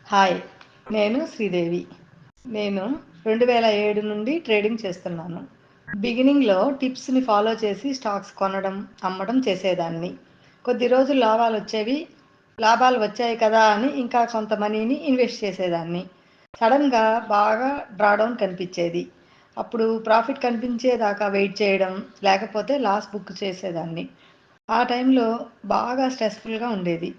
Hi, నేను శ్రీదేవి. నేను 2007 నుండి ట్రేడింగ్ చేస్తున్నాను. బిగినింగ్‌లో టిప్స్‌ని ఫాలో చేసి స్టాక్స్ కొనడం, అమ్మడం చేసేదాన్ని. కొద్ది రోజులు లాభాలు వచ్చాయి కదా అని ఇంకా కొంత మనీని ఇన్వెస్ట్ చేసేదాన్ని. సడన్‌గా బాగా డ్రాడౌన్ కనిపించేది. అప్పుడు ప్రాఫిట్ కనిపించేదాకా వెయిట్ చేయడం, లేకపోతే లాస్ బుక్ చేసేదాన్ని. ఆ టైంలో బాగా స్ట్రెస్‌ఫుల్‌గా ఉండేది.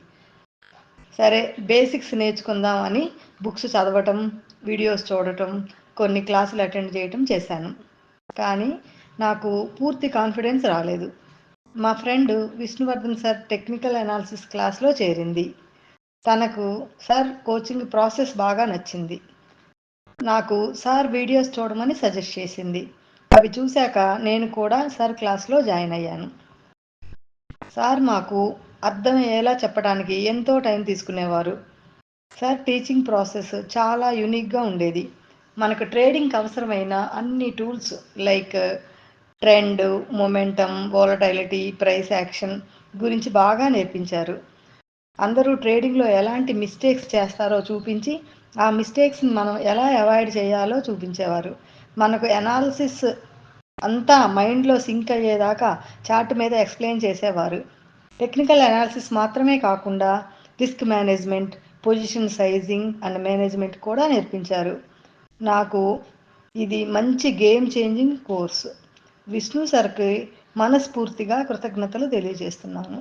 సరే, బేసిక్స్ నేర్చుకుందాం అని బుక్స్ చదవటం, వీడియోస్ చూడటం, కొన్ని క్లాసులు అటెండ్ చేయటం చేశాను. కానీ నాకు పూర్తి కాన్ఫిడెన్స్ రాలేదు. మా friend Vishnuvardhan sir technical analysis క్లాస్లో చేరింది. తనకు సార్ కోచింగ్ ప్రాసెస్ బాగా నచ్చింది. నాకు సార్ వీడియోస్ చూడమని సజెస్ట్ చేసింది. అవి చూశాక నేను కూడా సార్ క్లాస్లో జాయిన్ అయ్యాను. సార్ మాకు అర్థమయ్యేలా చెప్పడానికి ఎంతో టైం తీసుకునేవారు. సార్ టీచింగ్ ప్రాసెస్ చాలా యూనిక్గా ఉండేది. మనకు ట్రేడింగ్కి అవసరమైన అన్ని tools like trend, momentum, volatility, price action గురించి బాగా నేర్పించారు. అందరూ ట్రేడింగ్లో ఎలాంటి మిస్టేక్స్ చేస్తారో చూపించి, ఆ మిస్టేక్స్ని మనం ఎలా అవాయిడ్ చేయాలో చూపించేవారు. మనకు ఎనాలిసిస్ అంతా మైండ్లో సింక్ అయ్యేదాకా చార్ట్ మీద ఎక్స్ప్లెయిన్ చేసేవారు. టెక్నికల్ అనాలిసిస్ మాత్రమే కాకుండా risk management, position sizing and management కూడా నేర్పించారు. నాకు ఇది మంచి గేమ్ చేంజింగ్ కోర్సు. విష్ణు సార్కి మనస్ఫూర్తిగా కృతజ్ఞతలు తెలియజేస్తున్నాను.